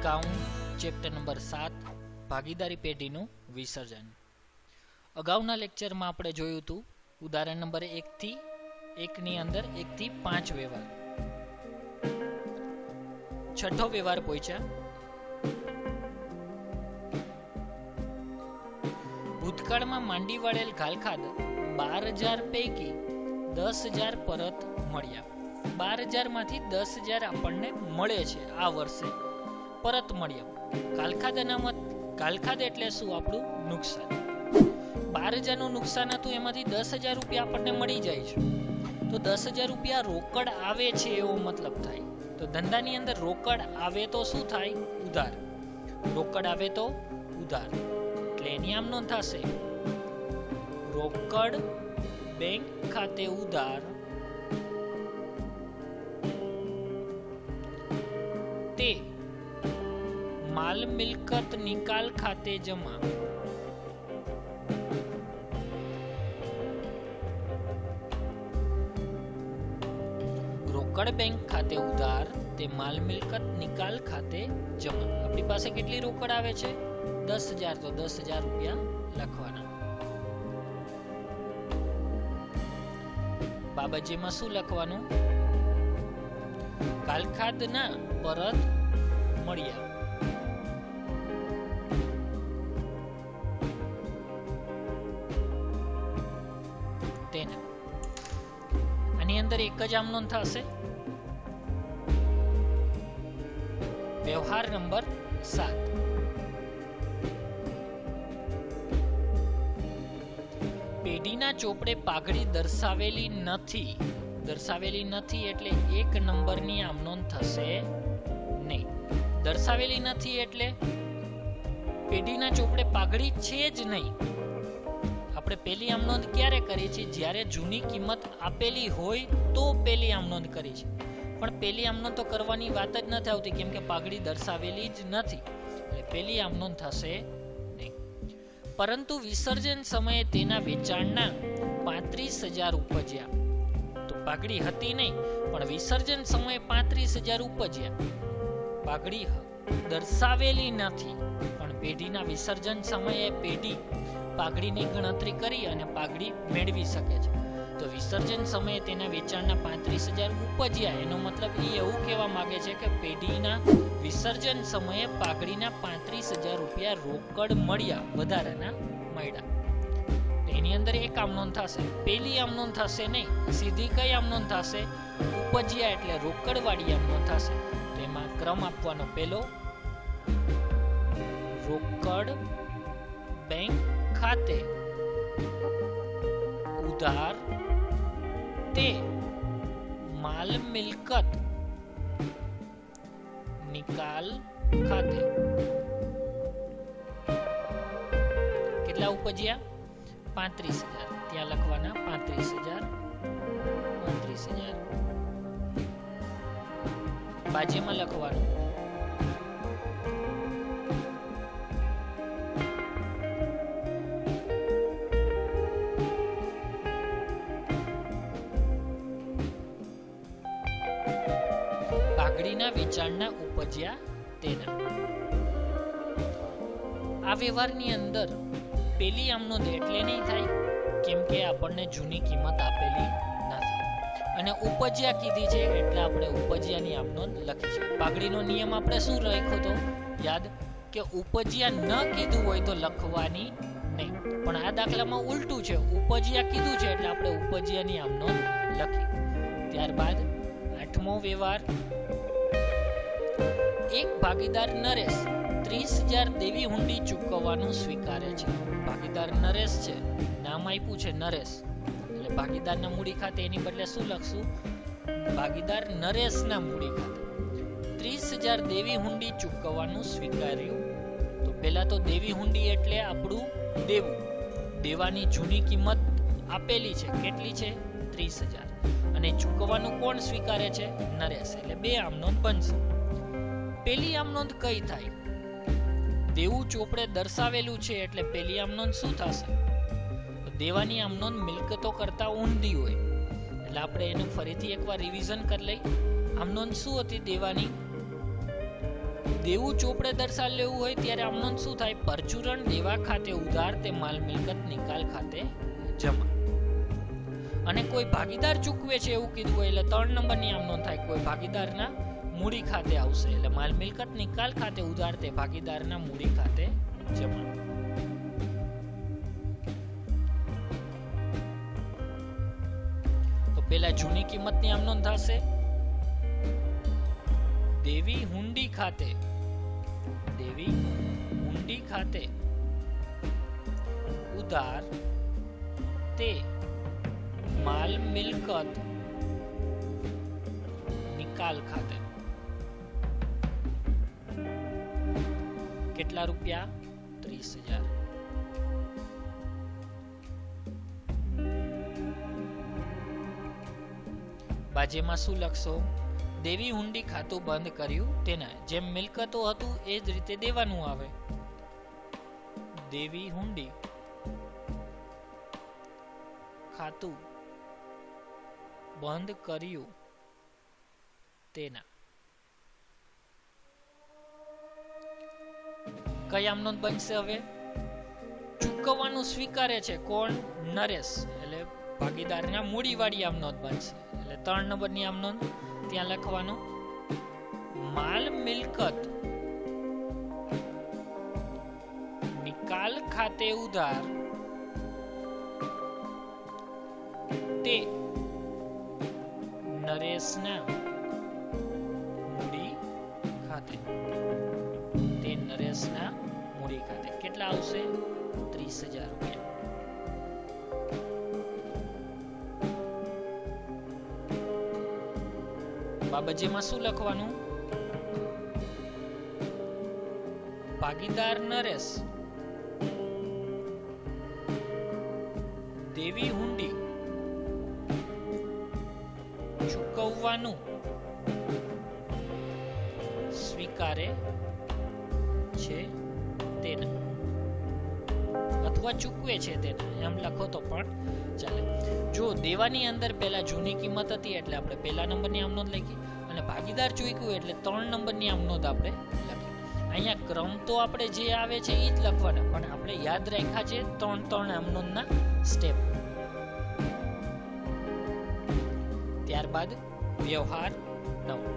Account chapter number 7 ભાગીદારી પેઢીનું વિસર્જન. અગાઉના લેક્ચરમાં આપણે જોયું હતું ઉદાહરણ નંબર 1 ની અંદર 1 થી 5 વ્યવહાર. છઠ્ઠો વ્યવહાર પહોંચ્યા. ભૂતકાળમાં માંડી વાળેલ ઘાલખાદ 12,000 પૈકી 10,000 પરત મળ્યા. 12,000 માંથી 10,000 આપણને મળે છે આ વર્ષે પરત મળ્યા. ઘાલખાદ એટલે શું? આપણું નુકસાન. 12,000 નું નુકસાન હતું, એમાંથી 10,000 રૂપિયા આપણને મળી જાય છે. તો 10,000 રૂપિયા રોકડ આવે છે એવો મતલબ થાય. તો ધંધાની અંદર રોકડ આવે તો શું થાય? ઉધાર. રોકડ આવે તો ઉધાર, એટલે એની આમ નોંધ થશે રોકડ બેંક ખાતે ઉધાર તે માલ મિલકત નિકાલ ખાતે જમા. રોકડ બેંક ખાતે ઉધાર તે માલ મિલકત નિકાલ ખાતે જમા. આપણી પાસે કેટલી રોકડ આવે છે? 10,000. તો 10,000 રૂપિયા લખવાના. બાબજીમાં શું લખવાનું? ઘાલખાદના પરત મળ્યા. તેના આની અંદર એક જ આમ નોંધ થશે. વ્યવહાર નંબર 7. પેઢીના ચોપડે પાઘડી દર્શાવેલી નથી એટલે 1 નંબરની આમ નોંધ થશે નહીં. દર્શાવેલી નથી એટલે પેઢીના ચોપડે પાઘડી છે જ નહીં. આપણે પેલી આમ નોંધ ક્યારે કરી છે? જ્યારે જૂની કિંમત આપેલી હોય તો પેલી આમ નોંધ કરી છે. પણ પેલી આમ નોંધ તો કરવાની વાત જ નથી આવતી, કેમ કે પાઘડી દર્શાવેલી જ નથી, એટલે પેલી આમ નોંધ થશે નહીં. પરંતુ વિસર્જન સમયે તેના વેચાણના 35,000 ઉપજ્યા. તો પાઘડી હતી નહીં, પણ વિસર્જન સમયે 35,000 ઉપજ્યા. પાઘડી દર્શાવેલી નથી, પણ પેઢીના વિસર્જન સમયે પેઢી પાઘડીની ગણતરી કરી અને પાઘડી મેળવી શકે છે. તો વિસર્જન સમયે તેના વેચાણના 35,000 ઉપજ્યા, એનો મતલબ એ એવું કહેવા માંગે છે કે પેઢીના વિસર્જન સમયે પાઘડીના 35,000 રૂપિયા રોકડ મળ્યા, વધારાના મળ્યા. એની અંદર એક આમ નોંધ થશે. પેલી આમ નોંધ થશે નહીં, સીધી કઈ આમ નોંધ થશે? ઉપજ્યા એટલે રોકડ વાળી આમ નોંધ થશે. તો એમાં ક્રમ આપવાનો. પેલો રોકડ બેંક ખાતે ઉધાર તે માલ મિલકત નિકાલ ખાતે. કેટલા ઉપજ્યા? 35,000. ત્યાં લખવાના 35,000. બાજુમાં લખવાનું પાઘડીના વેચાણના ઉપજ્યા તેના. આ વ્યવહારની અંદર પેલી આમ નોંધ એટલે નહીં થાય, કેમ કે આપણને જૂની કિંમત આપેલી નથી, અને ઉપજ્યા કીધી છે એટલે આપણે ઉપજ્યાની આમ નોંધ લખી છે. પાઘડીનો નિયમ આપણે શું રાખ્યો તો યાદ? કે ઉપજ્યા ન કીધું હોય તો લખવાની નહીં, પણ આ દાખલામાં ઉલટું છે. ઉપજ્યા કીધું છે એટલે આપણે ઉપજ્યાની આમ નોંધ લખી. ત્યારબાદ 8મો વ્યવહાર. એક ભાગીદાર નરેશ 30,000 દેવી હુંડી ચૂકવવાનું સ્વીકારે છે. ભાગીદાર નરેશ છે, નામ આપ્યું છે નરેશ, એટલે ભાગીદારના મૂડી ખાતે એની બદલે શું લખશું? ભાગીદાર નરેશના મૂડી ખાતે 30,000 દેવી હુંડી ચૂકવવાનું સ્વીકાર્યું. તો પહેલા તો દેવી હુંડી એટલે આપણું દેવું. દેવાની જૂની કિંમત આપેલી છે. કેટલી છે? 30,000. અને ચૂકવવાનું કોણ સ્વીકારે છે? નરેશ. એટલે બે આમ નોંધ બનશે. પેલી આમ નોંધ કઈ થાય? દેવું ચોપડે દર્શાવેલું છે એટલે પેલી આમ નોંધ શું થશે? દેવાની આમ નોંધ મિલકતો કરતા ઊંધી હોય, એટલે આપણે એને ફરીથી એકવાર રિવિઝન કરી લઈ. આમ નોંધ શું હતી દેવાની? દેવું ચોપડે દર્શાવ લેવું હોય ત્યારે આમ નોંધ શું થાય? પરચુરણ દેવા ખાતે ઉધાર તે માલ મિલકત નિકાલ ખાતે જમા. અને કોઈ ભાગીદાર ચૂકવે છે એવું કીધું હોય એટલે 3 નંબરની આમ નોંધ થાય. કોઈ ભાગીદારના મૂડી ખાતે આવશે એટલે માલ મિલકત નિકાલ ખાતે ઉધાર તે ભાગીદારના મૂડી ખાતે જમા. તો પેલા જૂની કિંમતની આમ નોંધ થશે દેવી હુંડી ખાતે, દેવી હુંડી ખાતે ઉધાર તે માલ મિલકત નિકાલ ખાતે. કેટલા રૂપિયા? 30,000. બાજેમાં શું લખશો? દેવી હુંડી ખાતું બંધ કર્યું તેના જેમ મિલકતો હતું એ જ રીતે દેવાનું આવે. દેવી હુંડી ખાતું બંધ કર્યું તેના. કઈ આમ નોંધ બનશે હવે? ચૂકવવાનું સ્વીકારે છે કોણ? નરેશ એટલે ભાગીદારના મૂડીવાળી આમ નોંધ બનશે. એટલે 3 નંબરની આમ નોંધ ત્યાં લખવાનું માલ મિલકત નિકાલ ખાતે ઉધાર તે નરેશના મૂડી ખાતે. તે નરેશના મૂડી ખાતે. કેટલા આવશે? 30,000 રૂપિયા. બાબજીમાં શું લખવાનું? ભાગીદાર નરેશ દેવી હુંડી ચૂકવવાનું સ્વીકારે છે તેના અથવા ચૂકવે છે તેના એમ લખો તો પણ ચાલે. જો દેવાની અંદર પહેલા જૂની કિંમત હતી એટલે આપણે પહેલા નંબરની આમ નોંધ લખી અને ભાગીદાર ચૂક્યું એટલે 3 નંબરની આમ નોંધ આપણે લખી. અહીંયા ક્રમ તો આપણે જે આવે છે એ જ લખવાના પણ આપણે યાદ રાખ્યા છે 3 આમ નોંધના સ્ટેપ. ત્યારબાદ વ્યવહાર 9.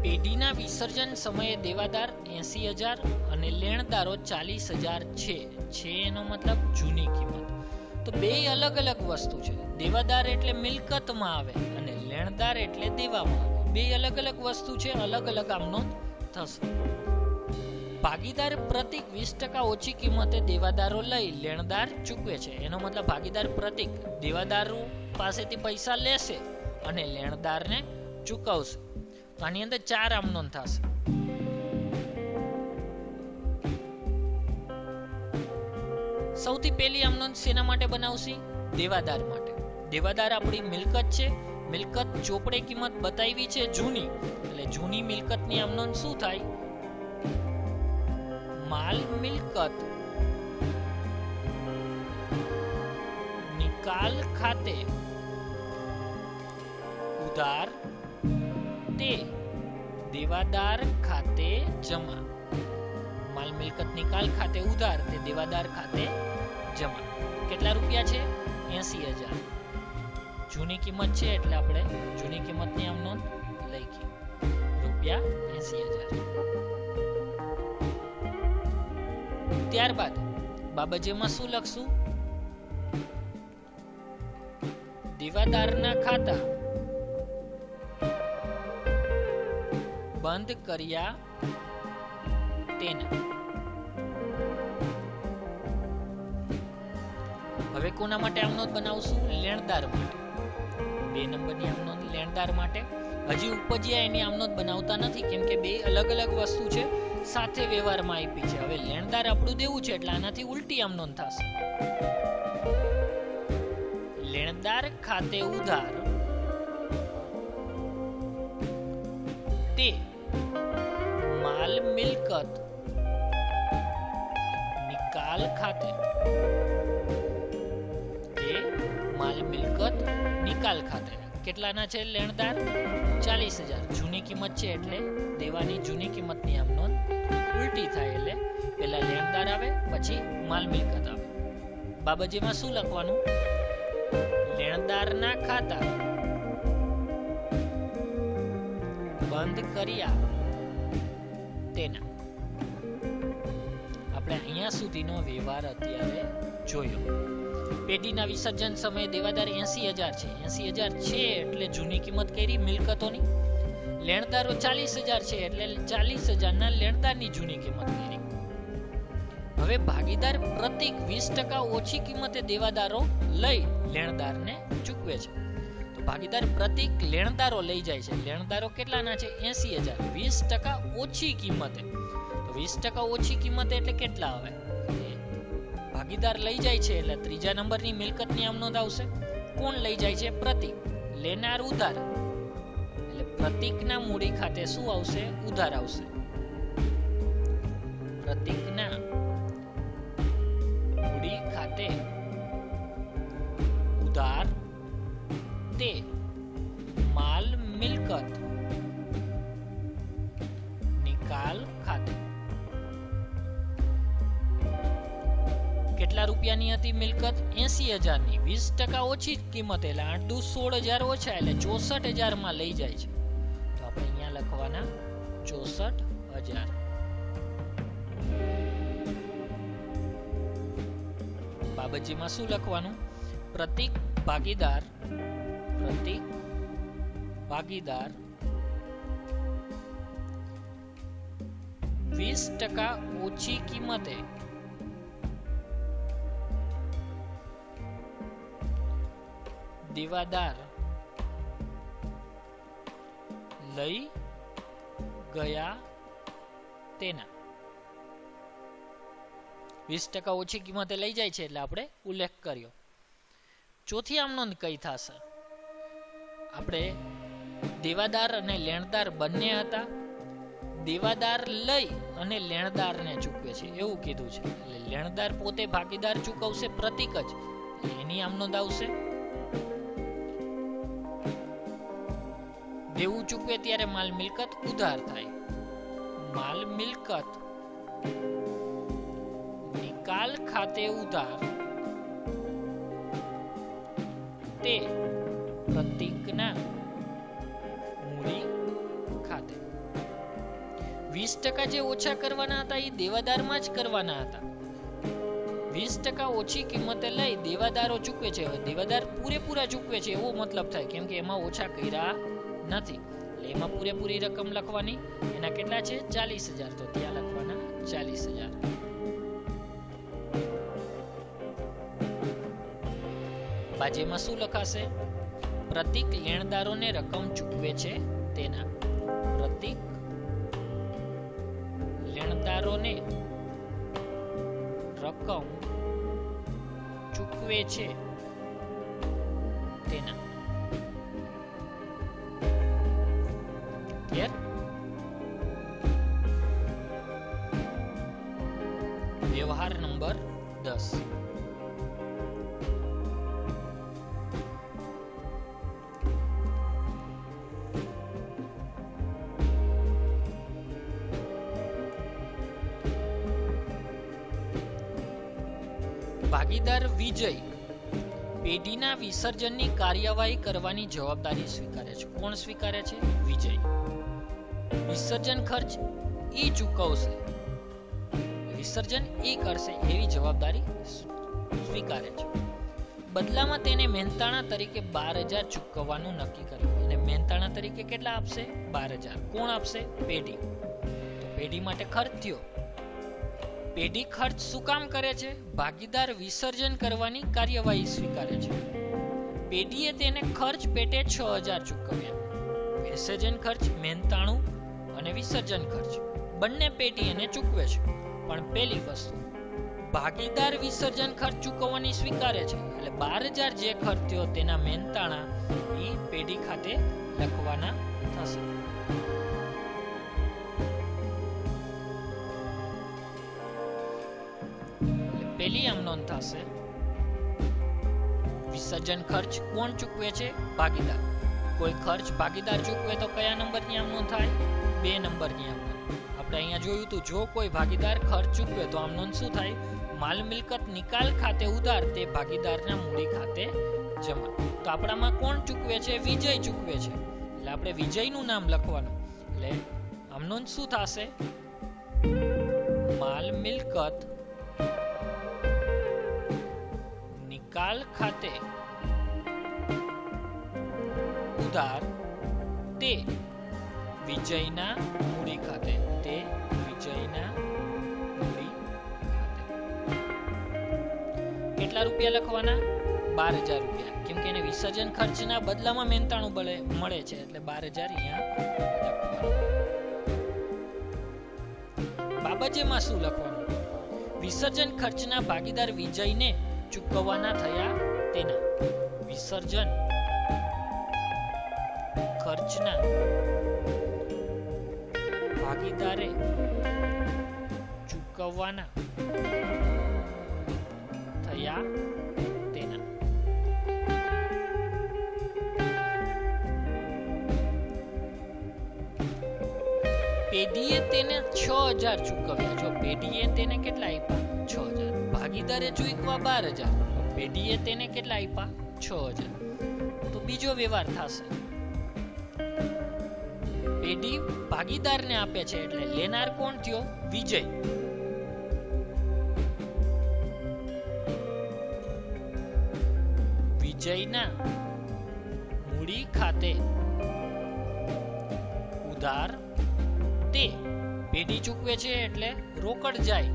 પેઢીના વિસર્જન સમયે દેવાદાર 80,000 અને લેણદારો 40,000 છે એનો મતલબ જૂની કિંમત. તો બે અલગ અલગ વસ્તુ છે. દેવાદાર એટલે મિલકતમાં આવે અને લેણદાર એટલે દેવામાં આવે. બે અલગ અલગ વસ્તુ છે, અલગ અલગ આમ નોંધ થશે. ભાગીદાર પ્રતિક 20% ઓછી કિંમતે દેવાદારો લઈ લેણદાર ચૂકવે છે. એનો મતલબ ભાગીદાર પ્રતિક દેવાદારો પાસેથી પૈસા લેશે અને લેણદારને ચૂકવશે. તો આની અંદર 4 આમ નોંધ થશે. સૌથી પહેલી આમ નોંધ શેના માટે બનાવશી? દેવાદાર માટે. દેવાદાર આપણી મિલકત છે. મિલકત ચોપડે કિંમત બતાવી છે જૂની એટલે જૂની મિલકતની આમ નોંધ શું થાય? માલ મિલકત નિકાલ ખાતે ઉધાર તે દેવાદાર ખાતે જમા. માલ મિલકત નિકાલ ખાતે ઉધાર તે દેવાદાર ખાતે જમા. કેટલા રૂપિયા છે? 80,000. જૂની કિંમત છે એટલે આપણે જૂની કિંમતની આમ નોંધ લખી રૂપિયા 80,000. ત્યારબાદ બાબજીમાં શું લખશું? દેવાદારના ખાતા બંધ કર્યા તેના. હવે કોના માટે આમ નોંધ બનાવશું? લેણદાર માટે. 2 નંબરની આમ નોંધ લેણદાર માટે. હજી ઉપજ્યા એની આમ નોંધ બનાવતા નથી કેમ કે બે અલગ અલગ વસ્તુ છે, સાથે વ્યવહારમાં આપી છે. હવે લેણદાર આપણું દેવું છે એટલે આનાથી ઉલટી આમ નોંધ થશે. લેણદાર ખાતે ઉધાર તે માલ મિલકત નિકાલ ખાતે, તે માલ મિલકત નિકાલ ખાતે કેટલાના છે લેણદાર? 40,000. જૂની કિંમત છે એટલે દેવાની જૂની કિંમતની આમ નોંધ ઉલટી થાય, એટલે પેલા લેણદાર આવે પછી માલ મિલકત આવે. બાબજીમાં શું લખવાનું? લેણદારના ખાતા બંધ કર્યા તેના. આપણે અહીંયા સુધીનો વ્યવહાર અત્યારે જોયો. પેઢીના વિસર્જન સમયે દેવાદાર 80,000 છે. 80,000 છે એટલે જૂની કિંમત કરી મિલકતોની. લેણદારો 40,000 છે એટલે 40,000 લેણદારની જૂની કિંમત કરી. હવે ભાગીદાર પ્રતિક 20% ઓછી કિંમતે દેવાદારો લઈ લેણદારને ચૂકવે છે. તો ભાગીદાર પ્રતિક લેણદારો લઈ જાય છે. લેણદારો કેટલાના છે? 80,000. 20% ઓછી કિંમતે. તો 20% ઓછી કિંમતે એટલે કેટલા આવે? ભાગીદાર લઈ જાય છે એટલે ત્રીજા નંબરની મિલકતની આમ નોંધ આવશે. કોણ લઈ જાય છે? પ્રતિક. લેનાર ઉધાર, એટલે પ્રતિકના મૂડી ખાતે શું આવશે? ઉધાર આવશે. પ્રતિકના મૂડી ખાતે ઉધાર, તે માલ મિલકત નિકાલ ખાતે. કેટલા રૂપિયાની હતી મિલકત? 80,000ની. 20% ઓછી કિંમત એટલે 8 દુ 16,000 ઓછા એટલે 64,000 માં લઈ જાય છે. તો આપણે અહીંયા લખવાના 64,000. બાબજીમાં શું લખવાનું? પ્રતિક ભાગીદાર 20% ઓછી કિંમતે દેવાદાર લઈ ગયા તેના. 20% ઓછી કિંમતે લઈ જાય છે એટલે આપણે ઉલ્લેખ કર્યો. ચોથી આમ નોંધ કઈ થશે? આપણે દેવાદાર અને લેણદાર બંને હતા. દેવાદાર લઈ અને લેણદારને ચૂકવે છે એવું કીધું છે. એટલે લેણદાર પોતે ભાગીદાર ચૂકવશે, પ્રતિક જ, એની આમ નોંધ આવશે. દેવું ચૂકવે ત્યારે માલ મિલકત ઉધાર થાય. માલ મિલકત નિકાલ ખાતે ઉધાર, તે પ્રતિકના મૂડી ખાતે. 20% જે ઓછા કરવાના હતા એ દેવાદારમાં જ કરવાના હતા. 20% ઓછી કિંમતે લઈ દેવાદારો ચૂકવે છે. હવે દેવાદાર પૂરેપૂરા ચૂકવે છે એવો મતલબ થાય, કેમ કે એમાં ઓછા કર્યા નથી એટલે એમાં પૂરેપૂરી રકમ લખવાની. એના કેટલા છે? 40,000. તો ત્યાં લખવાના 40,000. બાજેમાં શું લખાશે? પ્રતિક લેણદારોને રકમ ચૂકવે છે તેના. પ્રતિક લેણદારોને રકમ ચૂકવે છે તેના. વ્યવહાર નંબર 10. ભાગીદાર વિજય પેઢીના વિસર્જનની કાર્યવાહી કરવાની જવાબદારી સ્વીકારે છે. કોણ સ્વીકારે છે? વિજય. વિસર્જન ખર્ચ એ ચૂકવશે, વિસર્જન એ કરશે એવી જવાબદારી સ્વીકારે છે. બદલામાં તેને મહેનતાણા તરીકે 12,000 ચૂકવવાનું નક્કી કર્યું. અને મહેનતાણા તરીકે કેટલા આપશે? 12,000. કોણ આપશે? પેઢી. તો પેઢી માટે ખર્ચ થયો. પેઢી ખર્ચ શું કામ કરે છે? ભાગીદાર વિસર્જન કરવાની કાર્યવાહી સ્વીકારે છે. પેઢીએ તેને ખર્ચ પેટે 6,000 ચૂકવ્યા. વિસર્જન ખર્ચ, મહેનતાણું અને વિસર્જન ખર્ચ બંને પેઢી એને ચૂકવે છે. પણ પેલી વસ્તુ, ભાગીદાર વિસર્જન ખર્ચ ચૂકવવાની સ્વીકારે છે એટલે 12,000 જે ખર્ચ થયો તેના મહેનતાણા એ પેઢી ખાતે લખવાના થશે. પહેલી આમ નોંધ થશે. વિસર્જન ખર્ચ કોણ ચૂકવે છે? ભાગીદાર. કોઈ ખર્ચ ભાગીદાર ચૂકવે તો કયા નંબરની આમ નોંધ થાય? 2 નંબરની આમ નોંધ. આપણે અહીંયા જોયું હતું, જો કોઈ ભાગીદાર ખર્ચ ચૂકવે તો આમ નોંધ શું થાય? માલ મિલકત નિકાલ ખાતે ઉધાર તે ભાગીદારના મૂડી ખાતે જમા. તો આપણામાં કોણ ચૂકવે છે? વિજય ચૂકવે છે. એટલે આપણે વિજયનું નામ લખવાનું. એટલે આમ નોંધ શું થશે? માલ મિલકત નિકાલ ખાતે ઉધાર તે વિજયના મૂડી ખાતે. તે વિજયના મૂડી ખાતે. કેટલા રૂપિયા લખવાના? 12,000 રૂપિયા. કેમ કે એને વિસર્જન ખર્ચના બદલામાં મહેનતાણું મળે છે, એટલે 12,000 અહીંયા લખવાનું. બાબતમાં શું લખવાનું? વિસર્જન ખર્ચના ભાગીદાર વિજયને ચૂકવવાના થયા તેના. વિસર્જન ખર્ચના ભાગીદારે ચૂકવવાના થયા તેના. પેઢીએ તેને 6,000 ચૂકવ્યા. જો પેઢીએ તેને કેટલા આપ્યા? 6,000. ભાગીદારે ચૂકવ્યા 12,000. પેઢીએ તેને કેટલા આપ્યા? 6,000. તો બીજો વ્યવહાર થશે. પેઢી ભાગીદારને આપે છે, એટલે લેનાર કોણ થયો? વિજય. વિજયના મૂડી ખાતે ઉધાર તે પેઢી ચૂકવે છે, એટલે રોકડ જાય.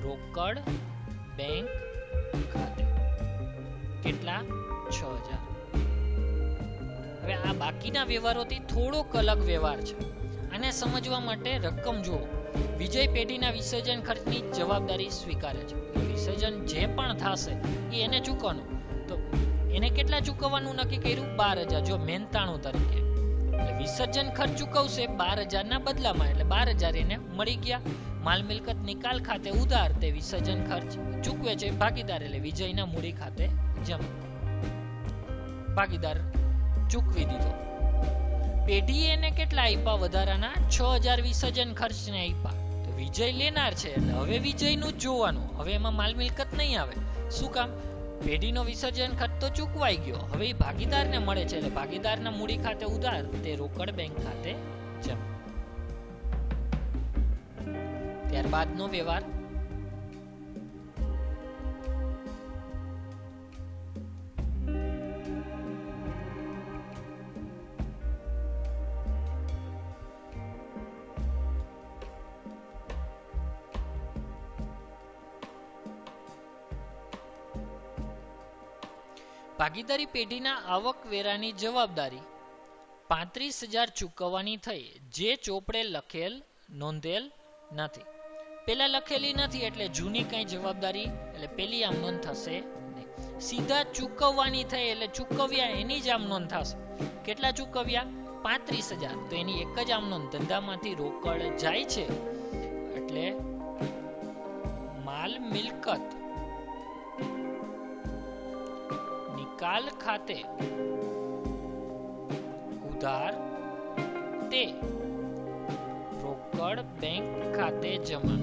રોકડ બેંક ખાતે. કેટલા? 6,000. હવે આ બાકીના વ્યવહારોથી થોડોક અલગ વ્યવહાર છે. આને સમજવા માટે રકમ જુઓ. વિજય પેઢીના વિસર્જન ખર્ચની જવાબદારી સ્વીકારે છે. વિસર્જન જે પણ થશે એ એને ચૂકવવાનું. તો એને કેટલા ચૂકવવાનું નક્કી કર્યું? 12,000. જો મહેનતાણું તરીકે. એટલે વિસર્જન ખર્ચ ચૂકવશે 12,000 ના બદલામાં, એટલે 12,000 એને મળી ગયા. માલ મિલકત નિકાલ ખાતે ઉધાર તે વિસર્જન ખર્ચ ચૂકવે છે ભાગીદાર, એટલે વિજયના મૂડી ખાતે જમા. ભાગીદાર ચૂકવી દીધો. પેઢીએ એને કેટલા આપ્યા? વધારાના 6,000 વિસર્જન ખર્ચને આપ્યા. તો વિજય લેનાર છે, એટલે હવે વિજયનું જ જોવાનું. હવે એમાં માલ મિલકત નહીં આવે. શું કામ? પેઢીનો વિસર્જન ખર્ચ તો ચૂકવાઈ ગયો. હવે એ ભાગીદારને મળે છે, એટલે ભાગીદારના મૂડી ખાતે ઉધાર તે રોકડ બેંક ખાતે જમા. ત્યારબાદનો વ્યવહાર ભાગીદારી પેઢીના આવકવેરાની જવાબદારી 35,000 ચૂકવવાની થઈ, જે ચોપડે લખેલ નોંધેલ નથી. પેલા લખેલી નથી, એટલે જૂની કઈ જવાબદારી, એટલે પેલી આમ નોંધ થશે નહીં. સીધા ચૂકવવાની થઈ, એટલે ચૂકવ્યા એની જ આમ નોંધ થશે. કેટલા ચૂકવ્યા? 35,000. તો એની એક જ આમ નોંધ. ધંધામાંથી રોકડ જાય છે, એટલે માલ મિલકત નિકાલ ખાતે ઉધાર તે રોકડ બેંક ખાતે જમા.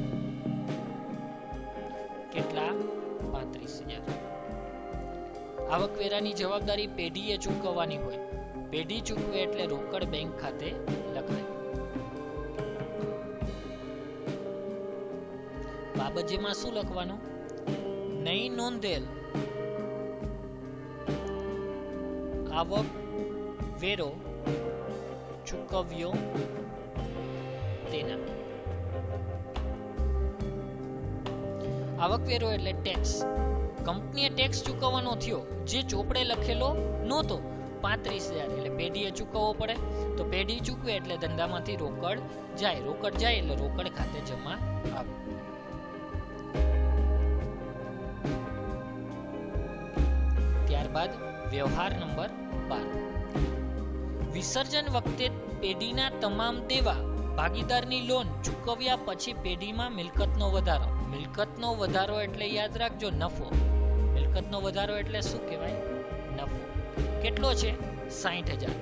કેટલા? 35,000. આવકવેરાની જવાબદારી પેઢીએ ચૂકવવાની હોય. પેઢી ચૂકવે એટલે રોકડ બેંક ખાતે લખાય. બાબતમાં શું લખવાનું? નહીં નોંધેલ આવક વેરો ચૂકવ્યો તેના. આવકવેરો એટલે ટેક્સ. કંપનીએ ટેક્સ ચૂકવવાનો થયો, જે ચોપડે લખેલો નહોતો. 35,000 એટલે પેઢીએ ચૂકવવો પડે. તો પેઢી ચૂકવે એટલે ધંધામાંથી રોકડ જાય. રોકડ જાય એટલે રોકડ ખાતે જમા આવે. ત્યારબાદ વ્યવહાર નંબર 12. વિસર્જન વખતે પેઢીના તમામ દેવા ભાગીદારની લોન ચૂકવ્યા પછી પેઢીમાં મિલકતનો વધારો. મિલકતનો વધારો એટલે યાદ રાખજો નફો. મિલકતનો વધારો એટલે શું કહેવાય? નફો. કેટલો છે? 60,000.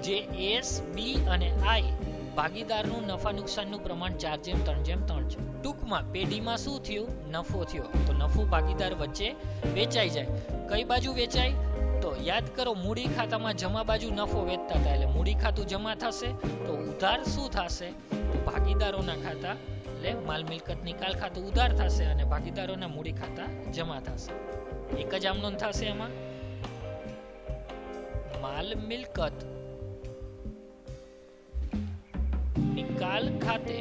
જે એસ, બી અને આઈ ભાગીદારનું નફા નુકસાનનું પ્રમાણ 4:3:3 છે. ટૂંકમાં પેઢીમાં શું થયું? નફો થયો. તો નફો ભાગીદાર વચ્ચે વેચાઈ જાય. કઈ બાજુ વેચાય? તો યાદ કરો, મૂડી ખાતામાં જમા બાજુ નફો વેચતા હતા, એટલે મૂડી ખાતું જમા થશે તો ઉધાર શું થશે? તો ભાગીદારોના ખાતા એટલે માલ મિલકત નિકાલ ખાતું ઉધાર થશે અને ભાગીદારોના મૂડી ખાતા જમા થશે. એક જ આમ નોંધ થશે એમાં. માલ મિલકત નિકાલ ખાતે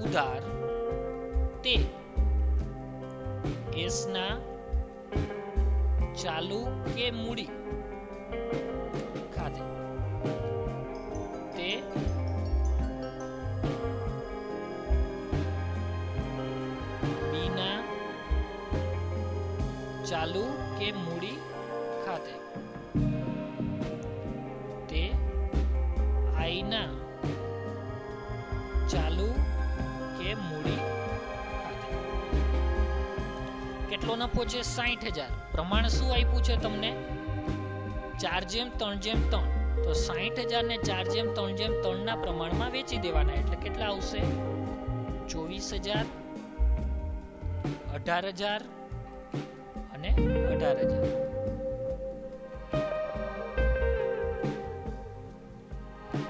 ઉધાર તે એસ ના ચાલુ કે મૂડી ખાતે તે બી ના ચાલુ કે મૂડી ખાતે તે આઈ ના ચાલુ કે મૂડી ખાતે. કેટલો નફો છે? 60,000. પ્રમાણ શું આપ્યું છે તમને? 4:3:3. તો 60,000 ને 4:3:3 ના પ્રમાણમાં વેચી દેવાના, એટલે કેટલા આવશે? 24,000, 18,000 અને 18,000.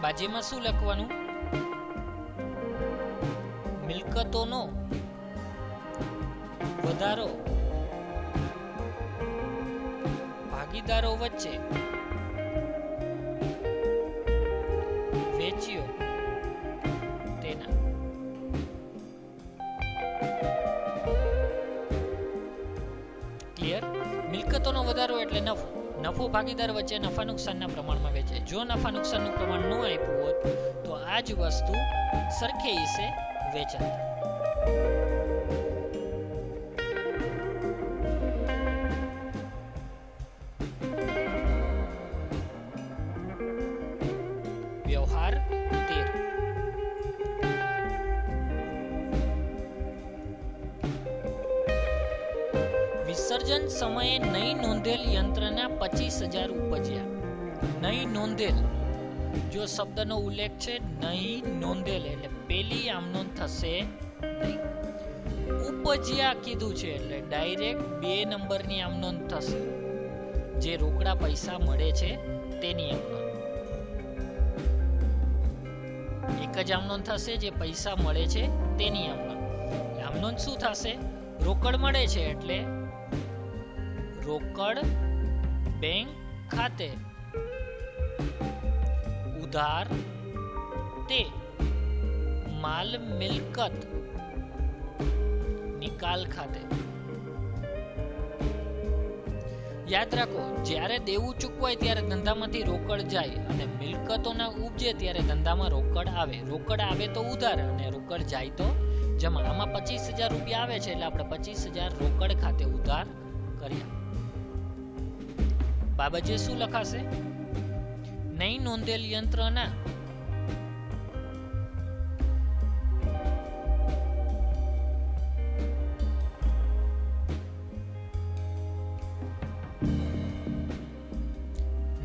બાજુમાં શું લખવાનું? મિલકતોનો વધારો ભાગીદારો વચ્ચે વેચ્યો તેના. ક્લિયર? મિલકતોનો વધારો એટલે નફો. નફો ભાગીદાર વચ્ચે નફા નુકસાનના પ્રમાણમાં વેચે. જો નફા નુકસાનનું પ્રમાણ ન આપ્યું હોત તો આ જ વસ્તુ સરખે હિસ્સે વેચાય. વ્યવહાર 13. વિસર્જન સમયે નહીં નોંધેલ યંત્રના 25,000 ઉપજ્યા. નહીં નોંધેલ, જો શબ્દનો ઉલ્લેખ છે નહીં નોંધેલ એટલે પેલી આમ નોંધ થશે નહીં. ઉપજ્યા કીધું છે એટલે ડાયરેક્ટ 2 નંબરની આમ નોંધ થશે. જે રોકડા પૈસા મળે છે તેની આમ નોંધ. એક જ આમ નોંધ થશે જે પૈસા મળે છે તેની આમ નોંધ. આમ નોંધ શું થશે? રોકડ મળે છે એટલે રોકડ બેંક ખાતે ઉધાર તે માલ મિલકત નિકાલ ખાતે. યાદ રાખો, જ્યારે દેવું ચૂકવાય ત્યારે ધંધામાંથી રોકડ જાય અને મિલકતોના ઉપજે ત્યારે ધંધામાં રોકડ આવે. રોકડ આવે તો ઉધાર અને રોકડ જાય તો જમા. આમાં 25,000 રૂપિયા આવે છે એટલે આપણે 25,000 રોકડ ખાતે ઉધાર કર્યા. બાબતે શું લખાશે? નહીં નોંધેલ યંત્રના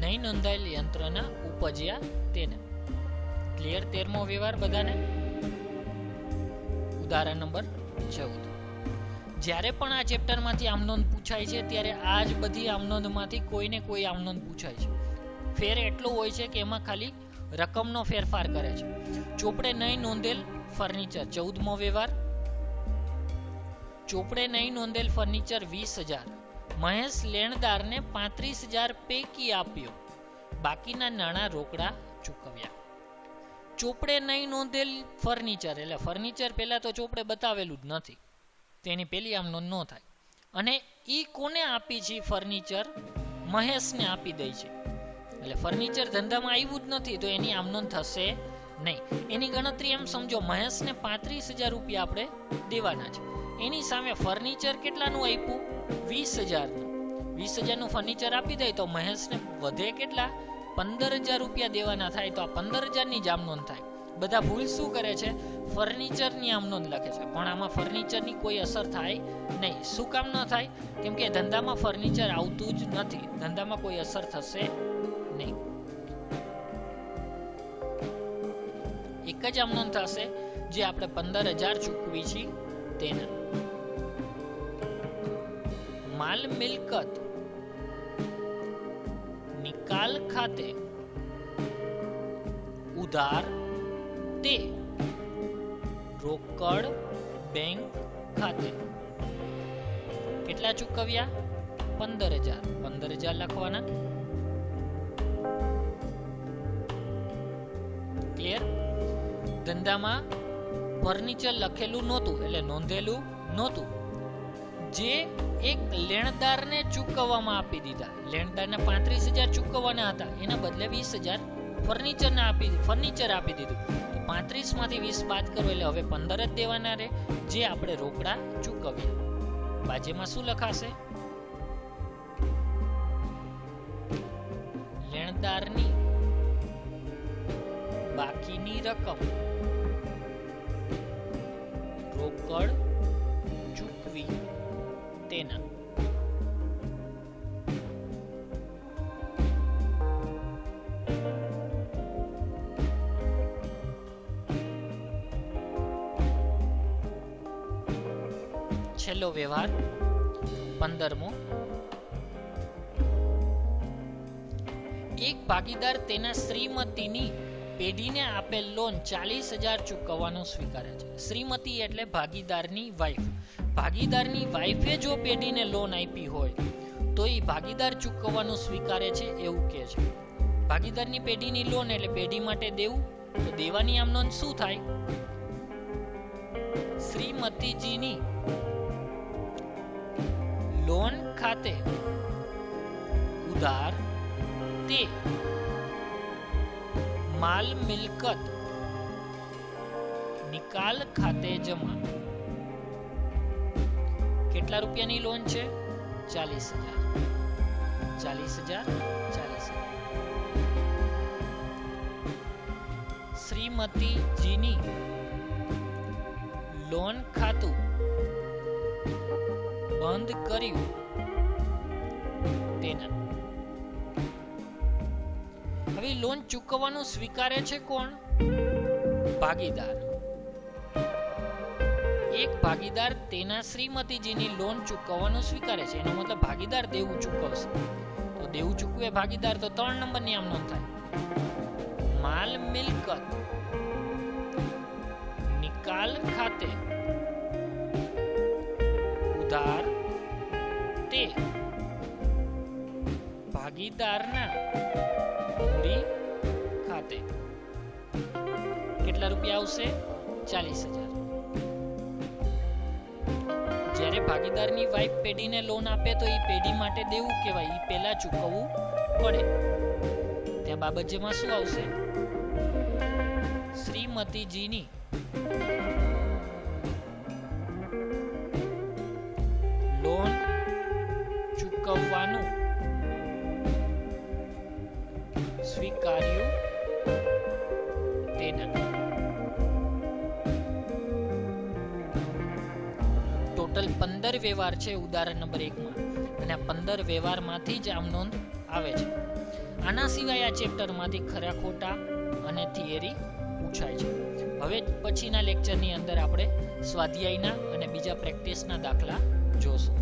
નહીં નોંધાયેલ યંત્રના ઉપજ્યા તેને. ક્લિયર? 13મો વ્યવહાર બધાને? ઉદાહરણ નંબર 14. જ્યારે પણ આ ચેપ્ટરમાંથી આમનોંધ પૂછાય છે ત્યારે આ જ બધી આમનોંધમાંથી કોઈને કોઈ આમનોંધ પૂછાય છે. ફેર એટલો હોય છે કે એમાં ખાલી રકમનો ફેરફાર કરે છે. ચોપડે નહીં નોંધેલ ફર્નિચર 14મો વ્યવહાર. ચોપડે નહીં નોંધેલ ફર્નિચર 20,000. મહેશ લેણદારને 35,000 પૈકી આપ્યો. બાકીના નાણાં રોકડા ચૂકવ્યા. ચોપડે નહીં નોંધેલ ફર્નિચર એટલે ફર્નિચર પહેલા તો ચોપડે બતાવેલું જ નથી, તેની પેલી આમ નોંધ ન થાય. અને ઈ કોને આપી છે? ફર્નિચર મહેશને આપી દે છે એટલે ફર્નિચર ધંધામાં આવ્યું જ નથી તો એની આમ નોંધ થશે નહીં. એની ગણતરી એમ સમજો, મહેશને 35,000 રૂપિયા આપણે દેવાના છે. એની સામે ફર્નિચર કેટલાનું આપ્યું? 20,000નું. 20,000નું ફર્નિચર આપી દે તો મહેશને વધે કેટલા? 15,000 રૂપિયા દેવાના થાય. તો આ 15,000ની જ આમ નોંધ થાય. બધા ભૂલ શું કરે છે? ફર્નિચરની આમ નોંધ લખે છે, પણ આમાં ફર્નિચરની કોઈ અસર થાય નહીં. શું કામ ન થાય? કેમ કે ધંધામાં ફર્નિચર આવતું જ નથી, ધંધામાં કોઈ અસર થશે નહીં. એક જ આમ નોંધ થશે જે આપણે 15,000 ચૂકવી છે તેના. માલ મિલકત નિકાલ ખાતે ઉધાર તે રોકડ બેંક ખાતે. કેટલા ચૂકવ્યા? 15,000. 15,000 લખવાના. ક્લિયર? ધંધામાં ફર્નિચર લખેલું નહોતું એટલે નોંધેલું નહોતું, જે એક લેણદારને ચૂકવવામાં આપી દીધા. લેણદારને 35,000 ચૂકવવાના હતા, એના બદલે 20,000 ફર્નિચર આપી દીધું. તો 35 માંથી 20 બાદ કરો એટલે હવે 15 જ દેવાના રહે, જે આપણે રોકડા ચૂકવ્યા. બાજુમાં શું લખાશે? લેણદારની બાકીની રકમ રોકડ ચૂકવી તેના. છેલ્લો વ્યવહાર 15મો. એક ભાગીદાર તેના શ્રીમતીની પેઢીને આપેલ લોન 40,000 ચૂકવવાનું સ્વીકારે છે. શ્રીમતી એટલે ભાગીદારની વાઈફ. ભાગીદારની વાઈફે જો પેઢીને લોન આપી હોય તો એ ભાગીદાર ચૂકવવાનું સ્વીકારે છે એવું કહે છે. ભાગીદારની પેઢીની લોન એટલે પેઢી માટે દેવું, તો દેવાની આમ નોંધ શું થાય? શ્રીમતીજીની લોન ખાતે ઉધાર તે માલ મિલકત નિકાલ ખાતે જમા. કેટલા રૂપિયાની લોન છે? 40,000. 40,000. શ્રીમતીજીની લોન ખાતું બંધ કર્યું તેના. હવે લોન ચૂકવવાનું સ્વીકારે છે કોણ? ભાગીદાર. એક ભાગીદાર તેના શ્રીમતીજીની લોન ચૂકવવાનું સ્વીકારે છે, એનો મતલબ ભાગીદાર દેવું ચૂકવશે. તો દેવું ચૂકવે ભાગીદાર, તો 3 નંબરની આમ નોંધ થાય. માલ મિલકત નિકાલ ખાતે ઉધાર તે ભાગીદારના મૂડી ખાતે. કેટલા રૂપિયા આવશે? 40,000. જ્યારે ભાગીદારની વાઈફ પેઢીને લોન આપે તો એ પેઢી માટે દેવું કહેવાય, એ પહેલા ચૂકવવું પડે. ત્યાં બાબતમાં શું આવશે? શ્રીમતીજીની લોન ચૂકવવાનું સ્વીકાર્યું તેના. ટોટલ 15 વ્યવહાર છે ઉદાહરણ નંબર 1 માં, અને આ 15 વ્યવહારમાંથી જ આમ નોંધ આવે છે. આના સિવાય આ ચેપ્ટરમાંથી ખરા ખોટા અને થિયરી પૂછાય છે. હવે પછીના લેક્ચરની અંદર આપણે સ્વાધ્યાયના અને બીજા પ્રેક્ટિસના દાખલા જોશું.